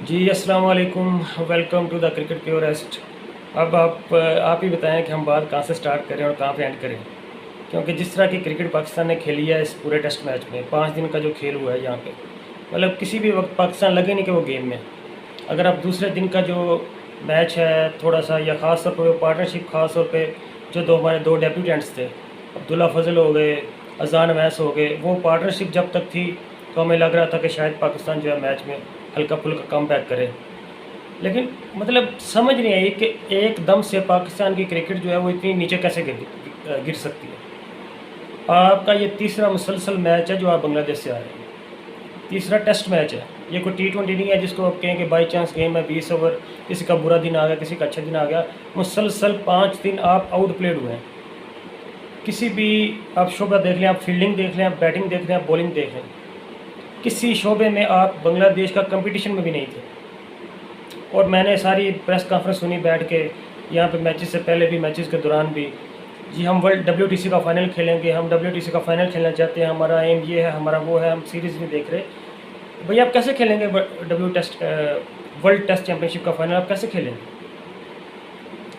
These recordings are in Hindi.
जी अस्सलाम वालेकुम। Welcome to the cricket purest. अब आप ही बताएं कि हम बात कहाँ से स्टार्ट करें और कहाँ पे एंड करें, क्योंकि जिस तरह की क्रिकेट पाकिस्तान ने खेली है इस पूरे टेस्ट मैच में 5 दिन का जो खेल हुआ है यहाँ पे, मतलब किसी भी वक्त पाकिस्तान लगे नहीं कि वो गेम में। अगर आप दूसरे दिन का जो मैच है थोड़ा सा, या ख़ास तौर पर पार्टनरशिप, ख़ास तौर पे जो हमारे दो डेब्यूटेंट्स थे, अब्दुल्ला फजल हो गए, अजान अवैस हो गए, वो पार्टनरशिप जब तक थी तो हमें लग रहा था कि शायद पाकिस्तान जो है मैच में हल्का फुल्का कम बैक करे। लेकिन मतलब समझ नहीं आई कि एकदम से पाकिस्तान की क्रिकेट जो है वो इतनी नीचे कैसे गिर सकती है। आपका ये तीसरा मुसलसल मैच है जो आप बांग्लादेश से आ रहे हैं, तीसरा टेस्ट मैच है। ये कोई T20 नहीं है जिसको आप कहें कि बाई चांस गेम है 20 ओवर, किसी का बुरा दिन आ गया, किसी का अच्छा दिन आ गया। मुसलसल 5 दिन आप आउट प्लेड हुए हैं। किसी भी आप शोबा देख लें, आप फील्डिंग देख लें, आप बैटिंग देख लें, आप बॉलिंग देख लें, किसी शोबे में आप बांग्लादेश का कंपटीशन में भी नहीं थे। और मैंने सारी प्रेस कॉन्फ्रेंस सुनी बैठ के, यहाँ पे मैचेस से पहले भी, मैचेस के दौरान भी। जी हम वर्ल्ड WTC का फ़ाइनल खेलेंगे, हम WTC का फ़ाइनल खेलना चाहते हैं, हमारा एम ये है, हमारा वो है, हम सीरीज़ नहीं देख रहे। भैया आप कैसे खेलेंगे वर्ल्ड टेस्ट चैम्पियनशिप का फ़ाइनल? आप कैसे खेलेंगे?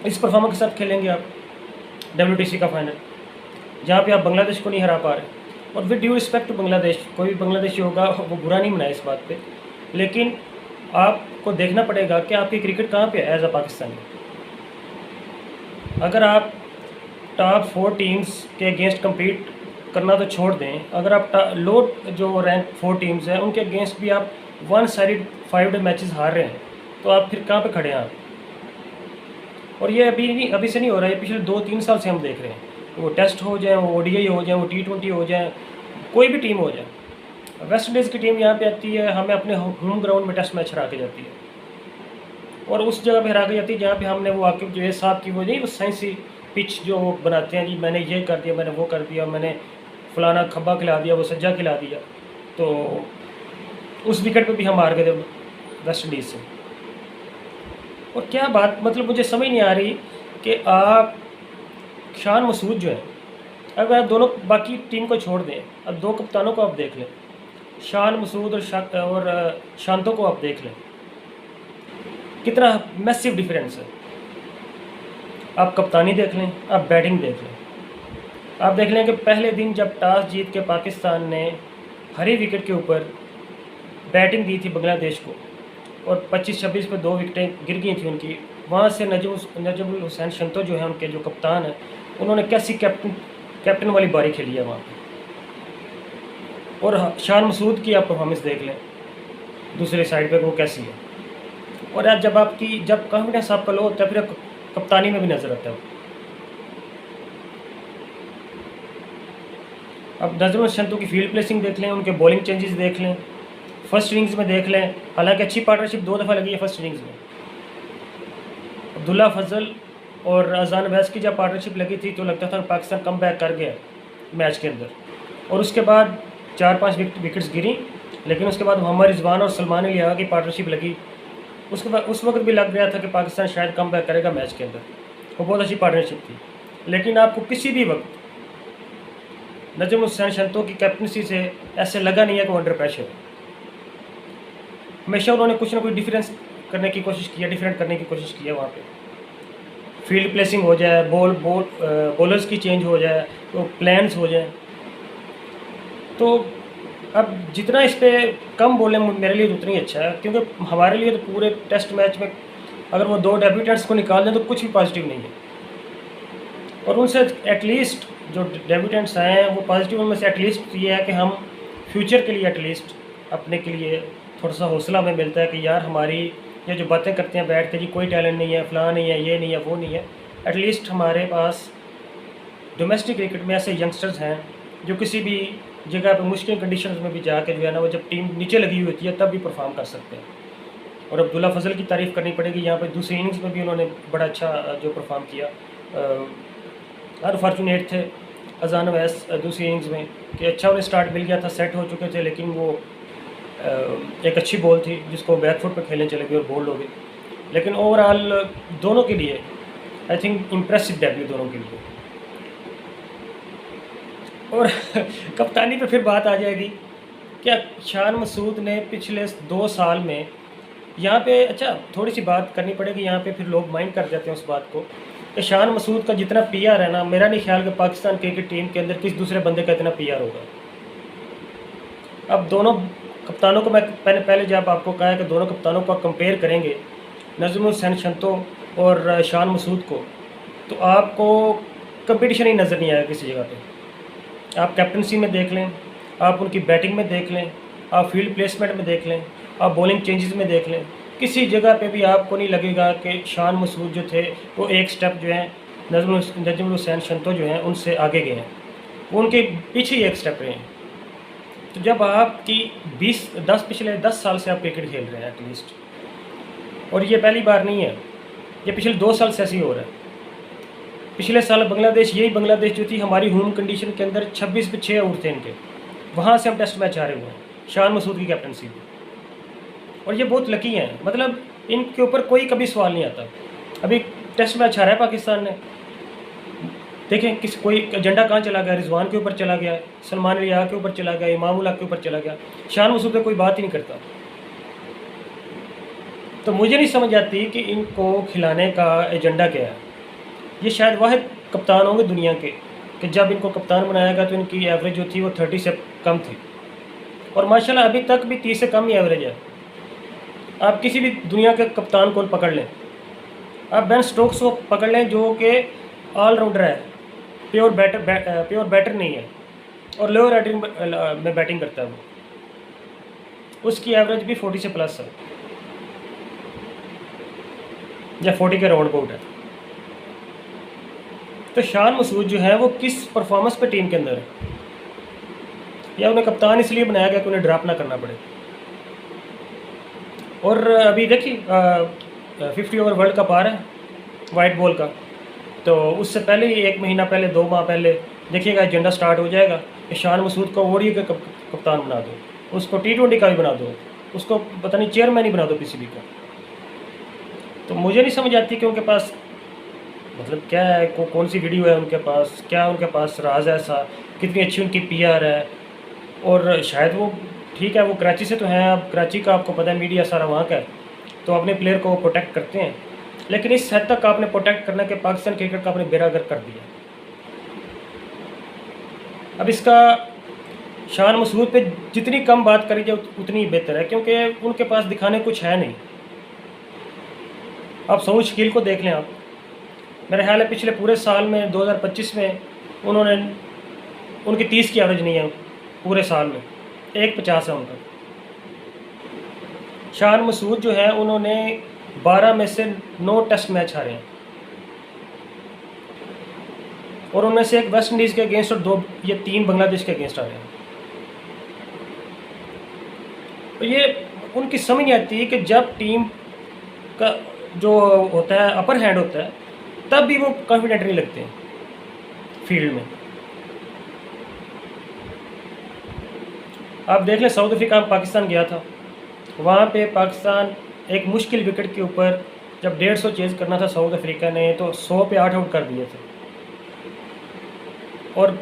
इस परफॉर्मेंस के साथ खेलेंगे आप WTC का फ़ाइनल, जहाँ पे आप बांग्लादेश को नहीं हरा पा रहे। और with due respect to Bangladesh, कोई भी बांग्लादेशी होगा वो बुरा नहीं मनाए इस बात पे, लेकिन आपको देखना पड़ेगा कि आपकी क्रिकेट कहाँ पे है एज अ पाकिस्तानी। अगर आप टॉप 4 टीम्स के अगेंस्ट कम्पीट करना तो छोड़ दें, अगर आप लो जो रैंक 4 टीम्स हैं उनके अगेंस्ट भी आप 1 साइड 5 डे मैचेस हार रहे हैं, तो आप फिर कहाँ पे खड़े हैं आप? और ये अभी से नहीं हो रहा है, ये पिछले 2-3 साल से हम देख रहे हैं। वो टेस्ट हो जाए, वो ODI हो जाए, वो T20 हो जाए, कोई भी टीम हो जाए, वेस्ट इंडीज़ की टीम यहाँ पे आती है, हमें अपने होम ग्राउंड में टेस्ट मैच हरा के जाती है। और उस जगह पे हरा के जाती है जहाँ पे हमने वो आकिब जवेद साहब की वो नहीं, वो साइंसी पिच जो वो बनाते हैं, जी मैंने ये कर दिया, मैंने वो कर दिया, मैंने फलाना खब्बा खिला दिया, वो सज्जा खिला दिया। तो उस विकेट पे भी हम हार गए थे वेस्ट इंडीज़ से। और क्या बात, मतलब मुझे समझ नहीं आ रही कि आप शान मसूद जो है, अगर आप दोनों बाकी टीम को छोड़ दें, अब 2 कप्तानों को आप देख लें, शान मसूद और शांतो को आप देख लें, कितना मैसिव डिफरेंस है। आप कप्तानी देख लें, आप बैटिंग देख लें, आप देख लें कि पहले दिन जब टॉस जीत के पाकिस्तान ने हरी विकेट के ऊपर बैटिंग दी थी बांग्लादेश को, और 25-26 पे 2 विकेटें गिर गई थी उनकी, वहाँ से नजमुल हुसैन शंतो जो है उनके जो कप्तान हैं, उन्होंने कैसी कैप्टन वाली बारी खेली है वहाँ पे। और शान मसूद की आप परफॉर्मेंस देख लें दूसरे साइड पे वो कैसी है। और आज जब कॉन्फिडेंस आपका लो होता है फिर कप्तानी में भी नज़र आता है। अब नजमुल शंतो की फील्ड प्लेसिंग देख लें, उनके बॉलिंग चेंजेस देख लें, फर्स्ट इनिंग्स में देख लें, हालांकि अच्छी पार्टनरशिप 2 दफ़ा लगी है फर्स्ट इनिंग्स में। अब्दुल्ला फजल और अजान अवैस की जब पार्टनरशिप लगी थी तो लगता था पाकिस्तान कम बैक कर गया मैच के अंदर, और उसके बाद 4-5 विकेट्स गिरी, लेकिन उसके बाद मोहम्मद रिजवान और सलमान अली आगा की पार्टनरशिप लगी। उसके बाद उस वक्त भी लग गया था कि पाकिस्तान शायद कम बैक करेगा मैच के अंदर, वो बहुत अच्छी पार्टनरशिप थी। लेकिन आपको किसी भी वक्त नजमुल हुसैन शंतो की कैप्टनसी से ऐसे लगा नहीं है कि वो अंडर प्रेशर है। हमेशा उन्होंने कुछ ना कुछ डिफरेंस करने की कोशिश की है, डिफरेंट करने की कोशिश की है। वहाँ पे फील्ड प्लेसिंग हो जाए, बॉलर्स की चेंज हो जाए, तो प्लान्स हो जाए। तो अब जितना इस पर कम बोलें मेरे लिए उतना ही अच्छा है, क्योंकि हमारे लिए तो पूरे टेस्ट मैच में अगर वो 2 डेब्यूटेंट्स को निकाल दें तो कुछ भी पॉजिटिव नहीं है। और उनसे एटलीस्ट जो डेब्यूटेंट्स आए हैं वो पॉजिटिव उनमें से एटलीस्ट ये है कि हम फ्यूचर के लिए एटलीस्ट अपने के लिए थोड़ा सा हौसला हमें मिलता है कि यार हमारी ये जो बातें करते हैं बैठ के, जी कोई टैलेंट नहीं है, फलां नहीं है, ये नहीं है, वो नहीं है, एटलीस्ट हमारे पास डोमेस्टिक क्रिकेट में ऐसे यंगस्टर्स हैं जो किसी भी जगह पर मुश्किल कंडीशंस में भी जाके जो है ना, वो जब टीम नीचे लगी हुई होती है तब भी परफॉर्म कर सकते हैं। और अब्दुल्ला फजल की तारीफ़ करनी पड़ेगी, यहाँ पे दूसरी इनिंग्स में भी उन्होंने बड़ा अच्छा जो परफॉर्म किया। अनफॉर्चुनेट थे अजान अवैस दूसरी इनिंग्स में कि अच्छा उन्हें स्टार्ट मिल गया था, सेट हो चुके थे, लेकिन वो एक अच्छी बॉल थी जिसको बैकफुट पे खेलने चले गए और बोल्ड हो गई। लेकिन ओवरऑल दोनों के लिए आई थिंक इम्प्रेसिव डेब्यू दोनों के लिए। और कप्तानी पे फिर बात आ जाएगी। क्या शान मसूद ने पिछले 2 साल में यहाँ पे अच्छा थोड़ी सी बात करनी पड़ेगी, यहाँ पे फिर लोग माइंड कर जाते हैं उस बात को कि शान मसूद का जितना पीआर है ना, मेरा नहीं ख्याल कि पाकिस्तान क्रिकेट टीम के अंदर किस दूसरे बंदे का इतना पीआर होगा। अब दोनों कप्तानों को मैं पहले जब आपको कहा है कि दोनों कप्तानों को कंपेयर करेंगे, नजमुल हुसैन शंतो और शान मसूद को, तो आपको कंपटीशन ही नज़र नहीं आएगा किसी जगह पे। आप कैप्टनसी में देख लें, आप उनकी बैटिंग में देख लें, आप फील्ड प्लेसमेंट में देख लें, आप बॉलिंग चेंजेस में देख लें, किसी जगह पे भी आपको नहीं लगेगा कि शान मसूद जो थे वो एक स्टेप जो है नजमुल हुसैन शंतो जो हैं उनसे आगे गए हैं, वो उनके पीछे ही एक स्टेप रहे हैं। तो जब आपकी पिछले 10 साल से आप क्रिकेट खेल रहे हैं एटलीस्ट, और ये पहली बार नहीं है, ये पिछले 2 साल से ऐसे ही हो रहा है। पिछले साल बांग्लादेश जो थी हमारी होम कंडीशन के अंदर 26 पे 6 आउट थे इनके, वहाँ से हम टेस्ट मैच हारे हुए हैं शान मसूद की कैप्टनसी में। और ये बहुत लकी हैं, मतलब इनके ऊपर कोई कभी सवाल नहीं आता। अभी टेस्ट मैच हारा है पाकिस्तान ने, देखें कोई एजेंडा कहाँ चला गया, रिजवान के ऊपर चला गया, सलमान रिया के ऊपर चला गया, इमाम उल्लाह के ऊपर चला गया, शान मसूद पे कोई बात ही नहीं करता। तो मुझे नहीं समझ आती कि इनको खिलाने का एजेंडा क्या है। ये शायद वाहिद कप्तान होंगे दुनिया के कि जब इनको कप्तान बनाया गया तो इनकी एवरेज जो थी वो 30 से कम थी, और माशाल्लाह अभी तक भी 30 से कम ही एवरेज है। आप किसी भी दुनिया के कप्तान को पकड़ लें, आप बेन स्टोक्स को पकड़ लें जो कि ऑलराउंडर है, प्योर बैटर नहीं है, और लोअर ऑर्डर में बैटिंग करता है वो, उसकी एवरेज भी 40 से प्लस है या 40 के राउंड अबाउट है। तो शान मसूद जो है वो किस परफॉर्मेंस पे टीम के अंदर है, या उन्हें कप्तान इसलिए बनाया गया कि उन्हें ड्रॉप ना करना पड़े। और अभी देखिए 50 ओवर वर्ल्ड कप आ रहा है वाइट बॉल का, तो उससे पहले ही 1 महीना पहले 2 माह पहले देखिएगा एजेंडा स्टार्ट हो जाएगा कि शान मसूद को ओडी का कप्तान बना दो, उसको T20 का भी बना दो, उसको पता नहीं चेयरमैन ही बना दो PCB का। तो मुझे नहीं समझ आती कि उनके पास मतलब क्या है, कौन सी वीडियो है उनके पास, क्या उनके पास राज है ऐसा, कितनी अच्छी उनकी PR है। और शायद वो ठीक है, वो कराची से तो हैं, अब कराची का आपको पता है मीडिया सारा वहाँ का है, तो अपने प्लेयर को प्रोटेक्ट करते हैं, लेकिन इस हद तक आपने प्रोटेक्ट करने के पाकिस्तान क्रिकेट का आपने बेरागर कर दिया। अब इसका शान मसूद पे जितनी कम बात करी जाए उतनी बेहतर है, क्योंकि उनके पास दिखाने कुछ है नहीं। आप सऊद शकील को देख लें, आप मेरा ख्याल है पिछले पूरे साल में 2025 में उनकी 30 की एवरेज नहीं है पूरे साल में, 150 है उनका। शान मसूद जो है उन्होंने 12 में से 9 टेस्ट मैच हारे हैं, और उनमें से 1 वेस्ट इंडीज़ के अगेंस्ट और 2 या 3 बांग्लादेश के अगेंस्ट हारे हैं। तो ये उनकी समझ नहीं आती कि जब टीम का जो होता है अपर हैंड होता है तब भी वो कॉन्फिडेंट नहीं लगते हैं फील्ड में। आप देख लें साउथ अफ्रीका में पाकिस्तान गया था, वहाँ पे पाकिस्तान एक मुश्किल विकेट के ऊपर जब 150 चेज़ करना था साउथ अफ्रीका ने, तो 100 पे 8 आउट कर दिए थे, और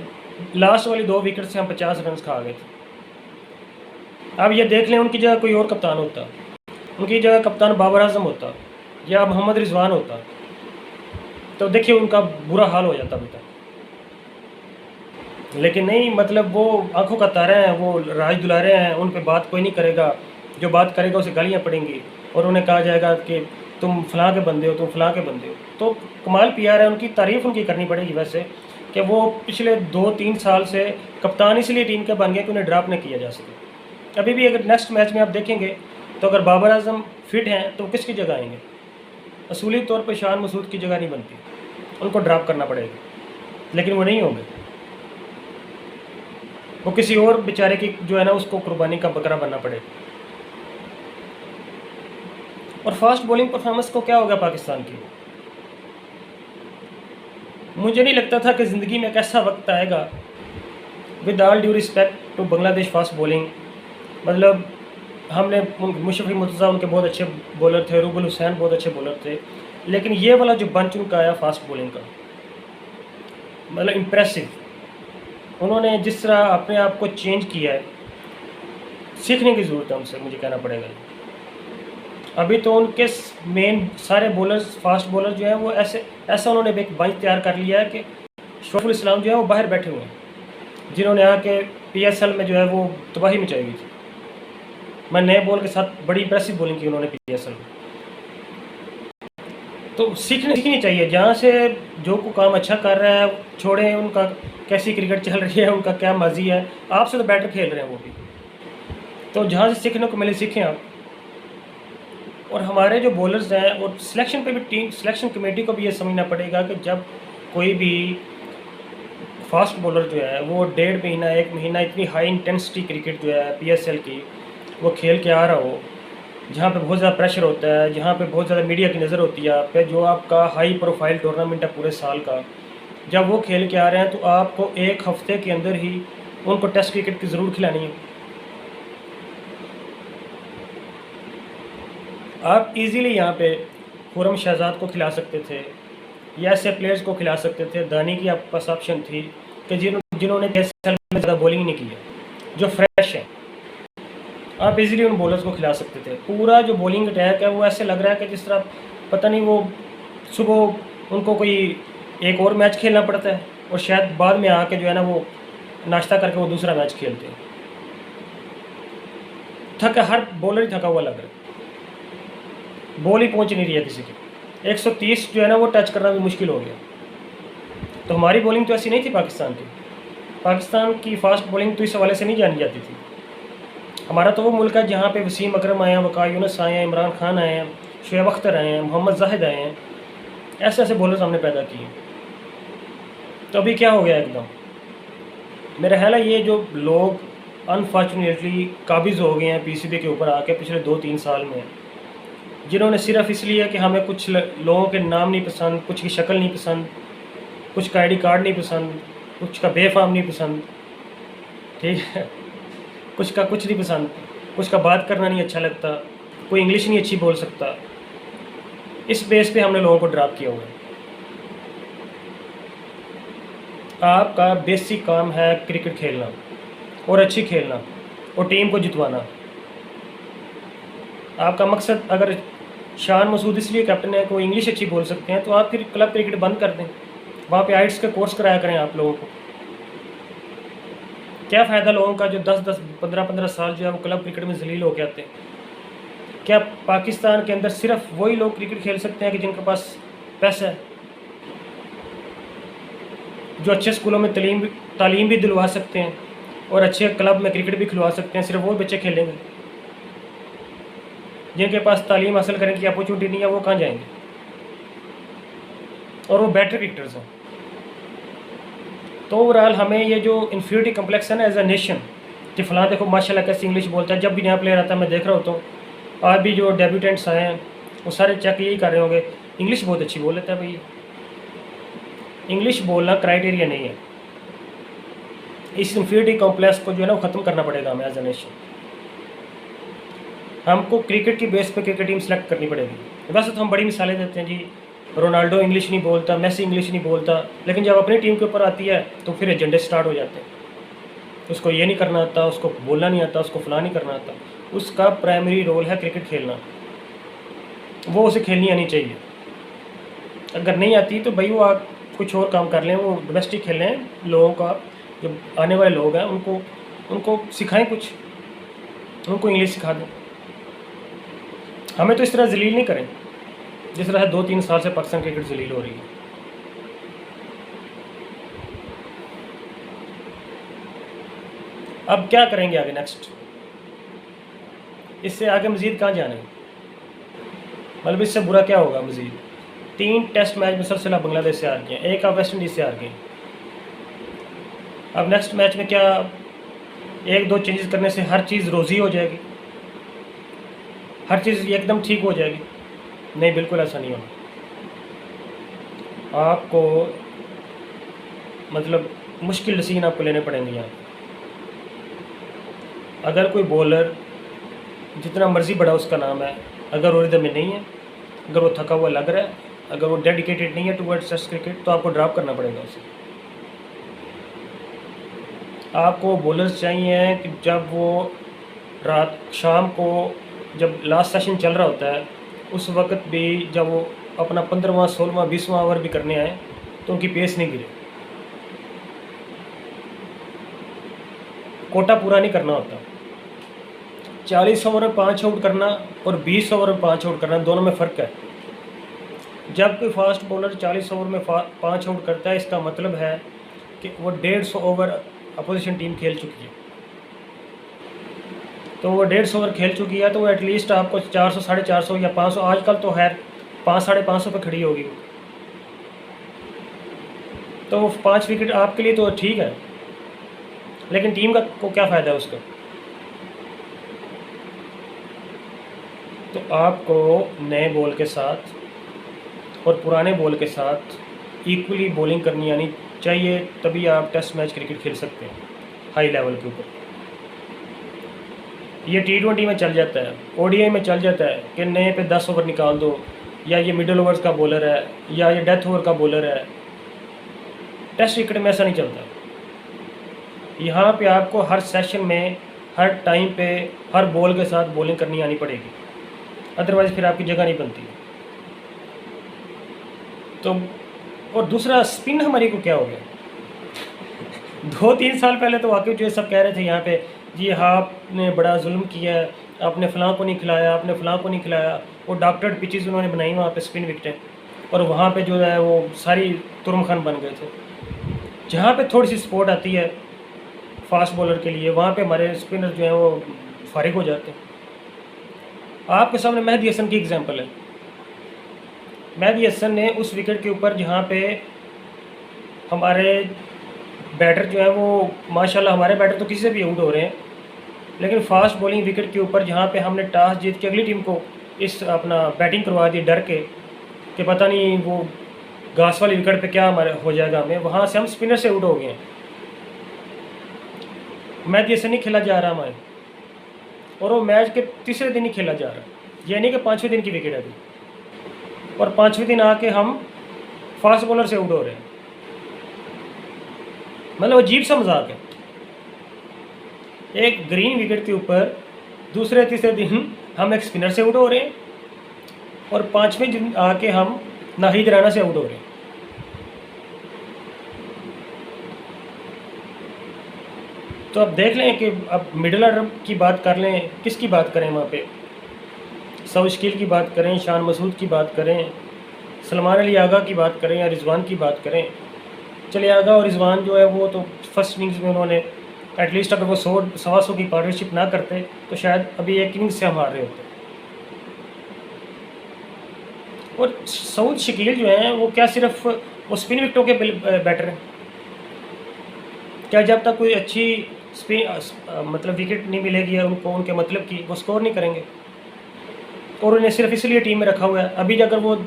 लास्ट वाली 2 विकेट से हम 50 रन खा गए थे। अब ये देख लें उनकी जगह कोई और कप्तान होता, उनकी जगह कप्तान बाबर आजम होता या मोहम्मद रिजवान होता, तो देखिए उनका बुरा हाल हो जाता अभी तक। लेकिन नहीं, मतलब वो आंखों का तारा है, वो राज दुलारे हैं, उन पे बात कोई नहीं करेगा, जो बात करेगा उसे गालियाँ पड़ेंगी और उन्हें कहा जाएगा कि तुम फलां के बंदे हो, तुम फलां के बंदे हो। तो कमाल PR है उनकी, तारीफ़ उनकी करनी पड़ेगी वैसे कि वो पिछले 2-3 साल से कप्तान इसलिए टीम के बन गए कि उन्हें ड्रॉप नहीं किया जा सके। अभी भी अगर नेक्स्ट मैच में आप देखेंगे तो अगर बाबर आजम फिट हैं तो किसकी जगह आएंगे? असूली तौर पर शान मसूद की जगह नहीं बनती, उनको ड्रॉप करना पड़ेगा, लेकिन वो नहीं होंगे, वो किसी और बेचारे की जो है ना उसको कुर्बानी का बकरा बनना पड़ेगा। और फास्ट बॉलिंग परफॉर्मेंस को क्या होगा पाकिस्तान की? मुझे नहीं लगता था कि ज़िंदगी में एक ऐसा वक्त आएगा, with all due respect to Bangladesh fast bowling, मतलब हमने मुशफ़ी मुर्तज़ा उनके बहुत अच्छे बॉलर थे, रूबुल हुसैन बहुत अच्छे बॉलर थे, लेकिन ये वाला जो बंच उनका आया फास्ट बॉलिंग का, मतलब इम्प्रेसिव। उन्होंने जिस तरह अपने आप को चेंज किया है, सीखने की ज़रूरत है उनसे, मुझे कहना पड़ेगा। अभी तो उनके मेन सारे बॉलर्स, फास्ट बॉलर जो है वो ऐसा उन्होंने एक बेंच तैयार कर लिया है कि शरीफुल इस्लाम जो है वो बाहर बैठे हुए हैं, जिन्होंने आके PSL में जो है वो तबाही मचाई हुई थी। मैं नए बॉल के साथ बड़ी इंप्रेसिव बॉलिंग की उन्होंने PSL में। तो सीखनी चाहिए, जहाँ से जो को काम अच्छा कर रहा है छोड़ें, उनका कैसी क्रिकेट चल रही है, उनका क्या मर्जी है, आपसे तो बेटर खेल रहे हैं वो भी, तो जहाँ से सीखने को मिले सीखें आप। और हमारे जो बॉलर्स हैं और सिलेक्शन पे भी टीम सिलेक्शन कमेटी को भी ये समझना पड़ेगा कि जब कोई भी फास्ट बॉलर जो है वो 1.5 महीना 1 महीना इतनी हाई इंटेंसिटी क्रिकेट जो है PSL की वो खेल के आ रहा हो, जहाँ पे बहुत ज़्यादा प्रेशर होता है, जहाँ पे बहुत ज़्यादा मीडिया की नज़र होती है आप पे, जो आपका हाई प्रोफाइल टूर्नामेंट है पूरे साल का, जब वो खेल के आ रहे हैं तो आपको 1 हफ्ते के अंदर ही उनको टेस्ट क्रिकेट की ज़रूर खिलानी है। आप इजीली यहाँ पे खुरम शहजाद को खिला सकते थे या ऐसे प्लेयर्स को खिला सकते थे। दानी की आपके पास ऑप्शन थी कि जिन्होंने PSL में ज़्यादा बॉलिंग नहीं की है, जो फ्रेश है, आप इजीली उन बॉलर्स को खिला सकते थे। पूरा जो बॉलिंग अटैक है वो ऐसे लग रहा है कि जिस तरह पता नहीं वो सुबह उनको कोई एक और मैच खेलना पड़ता है और शायद बाद में आके जो है ना वो नाश्ता करके वो दूसरा मैच खेलते हैं। हर बॉलर ही थका हुआ लग रहा है, बॉल ही पहुंच नहीं रही है किसी की। 130 जो है ना वो टच करना भी मुश्किल हो गया। तो हमारी बॉलिंग तो ऐसी नहीं थी पाकिस्तान की। पाकिस्तान की फास्ट बॉलिंग तो इस हवाले से नहीं जानी जाती थी। हमारा तो वो मुल्क है जहाँ पे वसीम अकरम आए हैं, वक़ार यूनुस आए हैं, इमरान खान आए हैं, शुएब अख्तर आए हैं, मोहम्मद जाहिद आए हैं, ऐसे ऐसे बॉलर्स हमने पैदा किए। तो अभी क्या हो गया एकदम, मेरा ख्याल है ये जो लोग अनफॉर्चुनेटली काबिज़ हो गए हैं PCB के ऊपर आके पिछले 2-3 साल में, जिन्होंने सिर्फ इसलिए कि हमें कुछ लोगों के नाम नहीं पसंद, कुछ की शक्ल नहीं पसंद, कुछ का ID कार्ड नहीं पसंद, कुछ का बेफाम नहीं पसंद, ठीक है, कुछ का कुछ नहीं पसंद, कुछ का बात करना नहीं अच्छा लगता, कोई इंग्लिश नहीं अच्छी बोल सकता, इस बेस पे हमने लोगों को ड्रॉप किया हुआ है। आपका बेसिक काम है क्रिकेट खेलना और अच्छी खेलना और टीम को जितवाना। आपका मकसद, अगर शान मसूद इसलिए कैप्टन है कि वो इंग्लिश अच्छी बोल सकते हैं, तो आप फिर क्लब क्रिकेट बंद कर दें, वहाँ पे आइट्स का कोर्स कराया करें आप लोगों को। क्या फ़ायदा लोगों का जो 10-10 15-15 साल जो है वो क्लब क्रिकेट में जलील हो के आते हैं। क्या पाकिस्तान के अंदर सिर्फ वही लोग क्रिकेट खेल सकते हैं कि जिनके पास पैसा है, जो अच्छे स्कूलों में तालीम भी दिलवा सकते हैं और अच्छे क्लब में क्रिकेट भी खिलवा सकते हैं, सिर्फ वो बच्चे खेलेंगे? जिनके पास तालीम हासिल करने की अपॉर्चुनिटी नहीं है वो कहाँ जाएंगे? और वो बेटर क्रिकेटर्स हैं। तो ओवरऑल हमें ये जो इन्फीरियरिटी कम्प्लेक्स है ना एज अ नेशन, कि फ़लाँ देखो माशाल्लाह कैसे इंग्लिश बोलता है, जब भी नया प्लेयर आता है मैं देख रहा होता हूँ, आज भी जो डेब्यूटेंट्स आए हैं वो सारे चेक यही कर रहे होंगे, इंग्लिश बहुत अच्छी बोल लेता है भैया। इंग्लिश बोलना क्राइटेरिया नहीं है। इस इन्फीरियरिटी कॉम्प्लेक्स को जो है ना वो ख़त्म करना पड़ेगा हमें एज अ नेशन। हमको क्रिकेट की बेस पे क्रिकेट टीम सेलेक्ट करनी पड़ेगी। वैसे तो हम बड़ी मिसालें देते हैं जी, रोनाल्डो इंग्लिश नहीं बोलता, मेसी इंग्लिश नहीं बोलता, लेकिन जब अपनी टीम के ऊपर आती है तो फिर एजेंडे स्टार्ट हो जाते हैं। उसको ये नहीं करना आता, उसको बोलना नहीं आता, उसको फलां नहीं करना आता। उसका प्राइमरी रोल है क्रिकेट खेलना, वो उसे खेलनी आनी चाहिए। अगर नहीं आती तो भाई वो कुछ और काम कर लें, वो डोमेस्टिक खेल लें। लोगों का जो आने वाले लोग हैं उनको सिखाएं, कुछ उनको इंग्लिश सिखा दें। हमें तो इस तरह जलील नहीं करें जिस तरह 2-3 साल से पाकिस्तान क्रिकेट जलील हो रही है। अब क्या करेंगे आगे नेक्स्ट, इससे आगे मज़ीद कहाँ जाना है, मतलब इससे बुरा क्या होगा मज़ीद? 3 टेस्ट मैच में सिलसिला बांग्लादेश से हार गए, 1 आप वेस्ट इंडीज़ से हार गए। अब नेक्स्ट मैच में क्या 1-2 चेंजेस करने से हर चीज़ रोज़ी हो जाएगी, हर चीज़ एकदम ठीक हो जाएगी? नहीं, बिल्कुल ऐसा नहीं होगा। आपको मतलब मुश्किल डिसीजन आपको लेने पड़ेंगे यहाँ। अगर कोई बॉलर जितना मर्ज़ी बड़ा उसका नाम है, अगर वो रिदम में नहीं है, अगर वो थका हुआ लग रहा है, अगर वो डेडिकेटेड नहीं है टुवर्ड्स टेस्ट क्रिकेट, तो आपको ड्रॉप करना पड़ेगा उसे। आपको बॉलर्स चाहिए कि जब वो शाम को जब लास्ट सेशन चल रहा होता है उस वक्त भी जब वो अपना 15वां 16वां 20वां ओवर भी करने आए तो उनकी पेस नहीं गिरे। कोटा पूरा नहीं करना होता। 40 ओवर में 5 आउट करना और 20 ओवर में 5 आउट करना, दोनों में फ़र्क है। जब कोई फास्ट बॉलर 40 ओवर में 5 आउट करता है, इसका मतलब है कि वो 150 ओवर अपोजिशन टीम खेल चुकी है। तो वो 150 ओवर खेल चुकी है तो वो एटलीस्ट आपको 400 450 या 500, आजकल तो खैर 500 पे खड़ी होगी। तो वो 5 विकेट आपके लिए तो ठीक है, लेकिन टीम का को क्या फ़ायदा है उसका। तो आपको नए बॉल के साथ और पुराने बॉल के साथ इक्वली बॉलिंग करनी आनी चाहिए, तभी आप टेस्ट मैच क्रिकेट खेल सकते हैं हाई लेवल के ऊपर। ये T20 में चल जाता है, ODI में चल जाता है कि नए पे 10 ओवर निकाल दो, या ये मिडल ओवर्स का बॉलर है, या ये डेथ ओवर का बॉलर है। टेस्ट क्रिकेट में ऐसा नहीं चलता। यहाँ पे आपको हर सेशन में, हर टाइम पे, हर बॉल के साथ बॉलिंग करनी आनी पड़ेगी, अदरवाइज़ फिर आपकी जगह नहीं बनती। तो और दूसरा, स्पिन हमारी को क्या हो गया। 2-3 साल पहले तो वाकई जो सब कह रहे थे यहाँ पे, जी हाँ आपने बड़ा जुल्म किया है, आपने फ़लाँ को नहीं खिलाया, आपने फ़लाँ को नहीं खिलाया। वो डॉक्टर्ड पिचेस उन्होंने बनाई वहाँ पे स्पिन विकेटें, और वहाँ पे जो है वो सारी तुरम खान बन गए थे। जहाँ पे थोड़ी सी सपोर्ट आती है फास्ट बॉलर के लिए, वहाँ पे हमारे स्पिनर जो हैं वो फारिग हो जाते हैं। आपके सामने मेहदी हसन की एग्जांपल है। मेहदी हसन ने उस विकेट के ऊपर जहाँ पे हमारे बैटर जो है वो, माशाल्लाह हमारे बैटर तो किसी से भी आउट हो रहे हैं, लेकिन फास्ट बॉलिंग विकेट के ऊपर जहाँ पे हमने टॉस जीत के अगली टीम को इस अपना बैटिंग करवा दी डर के कि पता नहीं वो घास वाली विकेट पे क्या हमारे हो जाएगा हमें, वहाँ से हम स्पिनर से आउट हो गए हैं। मैच ऐसे नहीं खेला जा रहा हमारे, और वो मैच के तीसरे दिन ही खेला जा रहा है। यानी कि 5वें दिन की विकेट है अभी, और 5वें दिन आके हम फास्ट बॉलर से आउट हो रहे हैं। मतलब अजीब सा मजाक है। एक ग्रीन विकेट के ऊपर दूसरे तीसरे दिन हम एक स्पिनर से आउट हो रहे हैं, और 5वें दिन आके हम नाहिद राना से आउट हो रहे हैं। तो अब देख लें कि अब मिडिल ऑर्डर की बात कर लें, किसकी बात करें वहाँ पे। सऊद शकील की बात करें, शान मसूद की बात करें, सलमान अली आगा की बात करें, या रिजवान की बात करें। चलिए आगा और रिजवान जो है वो तो फर्स्ट इनिंग्स में उन्होंने एटलीस्ट, अगर वो 100-125 की पार्टनरशिप ना करते तो शायद अभी एक इनिंग्स से हम हार रहे होते। और सऊद शकील जो हैं वो क्या सिर्फ वो स्पिन विकेटों के बैटर हैं क्या? जब तक कोई अच्छी स्पिन मतलब विकेट नहीं मिलेगी उनको, उनके मतलब की, वो स्कोर नहीं करेंगे। और उन्हें सिर्फ इसलिए टीम में रखा हुआ है। अभी अगर वो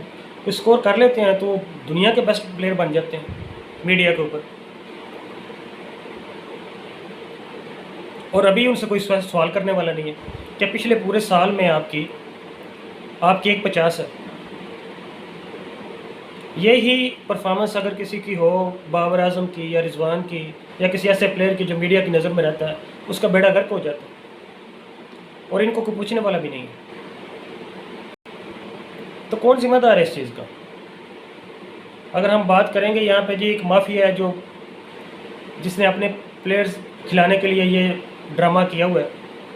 स्कोर कर लेते हैं तो दुनिया के बेस्ट प्लेयर बन जाते हैं मीडिया के ऊपर। और अभी उनसे कोई सवाल करने वाला नहीं है कि पिछले पूरे साल में आपकी एक 50 है। यही परफॉर्मेंस अगर किसी की हो, बाबर आजम की या रिजवान की या किसी ऐसे प्लेयर की जो मीडिया की नज़र में रहता है, उसका बेड़ा गर्क हो जाता है, और इनको कोई पूछने वाला भी नहीं है। तो कौन जिम्मेदार है इस चीज़ का? अगर हम बात करेंगे यहाँ पे, जी एक माफिया है जो जिसने अपने प्लेयर्स खिलाने के लिए ये ड्रामा किया हुआ है,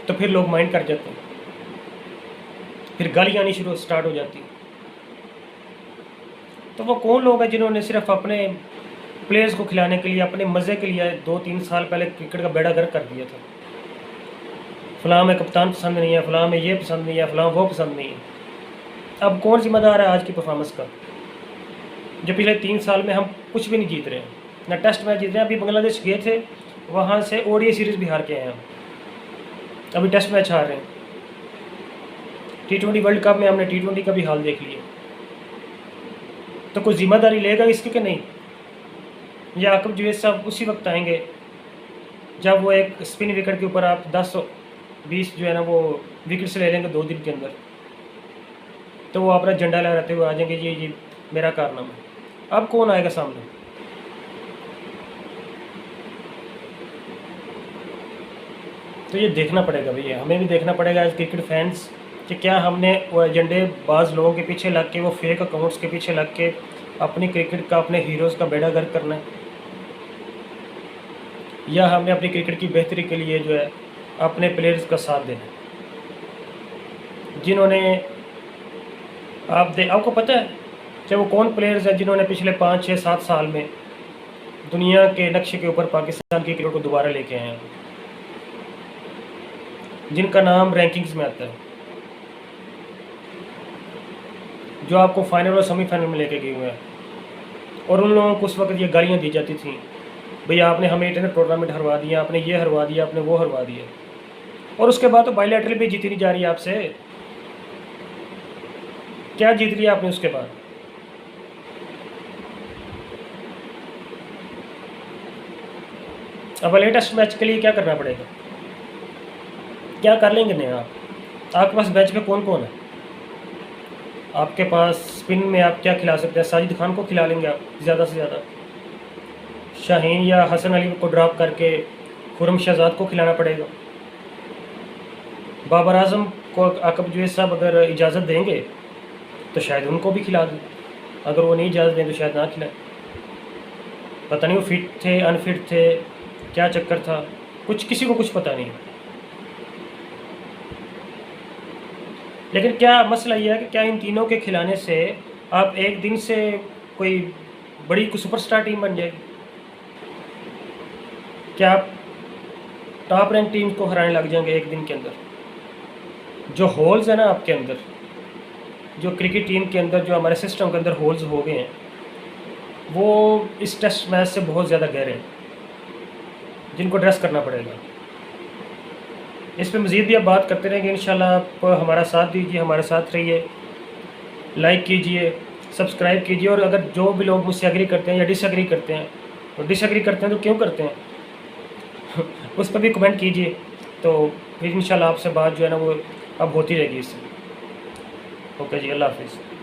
तो फिर लोग माइंड कर जाते हैं, फिर गालियाँ आनी स्टार्ट हो जाती है। तो वो कौन लोग हैं जिन्होंने सिर्फ अपने प्लेयर्स को खिलाने के लिए, अपने मज़े के लिए 2-3 साल पहले क्रिकेट का बेड़ा गर्क कर दिया था। फ़लाँ में कप्तान पसंद नहीं है, फ़लाँ में ये पसंद नहीं है, फ़लाँ वो पसंद नहीं है। अब कौन जिम्मेदार है आज की परफॉर्मेंस का? जो पिछले 3 साल में हम कुछ भी नहीं जीत रहे हैं, ना टेस्ट मैच जीत रहे हैं। अभी बांग्लादेश गए थे, वहाँ से ODI सीरीज़ भी हार के आए हैं, अभी टेस्ट मैच हार रहे हैं। T20 वर्ल्ड कप में हमने T20 का भी हाल देख लिया। तो कोई जिम्मेदारी लेगा इसकी कि नहीं? या आकब जुवैद साहब उसी वक्त आएंगे जब वो एक स्पिन विकेट के ऊपर आप 10-20 जो है ना वो विकेट से ले लेंगे 2 दिन के अंदर, तो वो अपना झंडा लहराते हुए आ जाएंगे, ये मेरा कारनामा है। अब कौन आएगा सामने? तो ये देखना पड़ेगा भैया, हमें भी देखना पड़ेगा एज क्रिकेट फैंस, कि क्या हमने वो एजेंडे बाज़ लोगों के पीछे लग के, वो फेक अकाउंट्स के पीछे लग के अपनी क्रिकेट का, अपने हीरोज़ का बेड़ा गर्क करना है, या हमने अपनी क्रिकेट की बेहतरी के लिए जो है अपने प्लेयर्स का साथ देना है जिन्होंने आपको पता है कि वो कौन प्लेयर्स हैं जिन्होंने पिछले 5 6 7 साल में दुनिया के नक्शे के ऊपर पाकिस्तान की क्रिकेट को दोबारा लेके आए हैं, जिनका नाम रैंकिंग्स में आता है, जो आपको फाइनल और सेमीफाइनल में लेके गए हुए हैं। और उन लोगों को उस वक्त ये गालियाँ दी जाती थी, भैया आपने हमें इंटरनेट टूर्नामेंट हरवा दिया, आपने ये हरवा दिया, आपने वो हरवा दिया, और उसके बाद तो बायलैटरल भी जीती नहीं जा रही है आपसे। क्या जीत लिया आपने उसके बाद? अब लेटेस्ट मैच के लिए क्या करना पड़ेगा? क्या कर लेंगे नहीं आप? आपके पास बेंच पे कौन कौन है? आपके पास स्पिन में आप क्या खिला सकते हैं? साजिद खान को खिला लेंगे आप ज़्यादा से ज़्यादा, शाहीन या हसन अली को ड्रॉप करके खुरम शहजाद को खिलाना पड़ेगा। बाबर आजम को आकब जुवैद साहब अगर इजाज़त देंगे तो शायद उनको भी खिला दें, अगर वो नहीं इजाज़त दें तो शायद ना खिलाएं। पता नहीं वो फिट थे, अनफिट थे, क्या चक्कर था, कुछ किसी को कुछ पता नहीं। लेकिन क्या मसला ये है कि क्या इन तीनों के खिलाने से आप एक दिन से कोई बड़ी कोई सुपरस्टार टीम बन जाएगी? क्या आप टॉप रैंक टीम को हराने लग जाएंगे एक दिन के अंदर? जो होल्स है ना आपके अंदर, जो क्रिकेट टीम के अंदर, जो हमारे सिस्टम के अंदर होल्स हो गए हैं, वो इस टेस्ट मैच से बहुत ज़्यादा गहरे हैं, जिनको एड्रेस करना पड़ेगा। इस पर मज़ीद भी आप बात करते रहेंगे इंशाल्लाह। आप हमारा साथ दीजिए, हमारे साथ रहिए, लाइक कीजिए, सब्सक्राइब कीजिए, और अगर जो भी लोग मुझसे एग्री करते हैं या डिसएग्री करते हैं, और डिसएग्री करते हैं तो क्यों करते हैं उस पर भी कमेंट कीजिए, तो फिर इंशाल्लाह आपसे बात जो है ना वो अब होती रहेगी इससे। ओके जी, अल्लाह हाफिज़।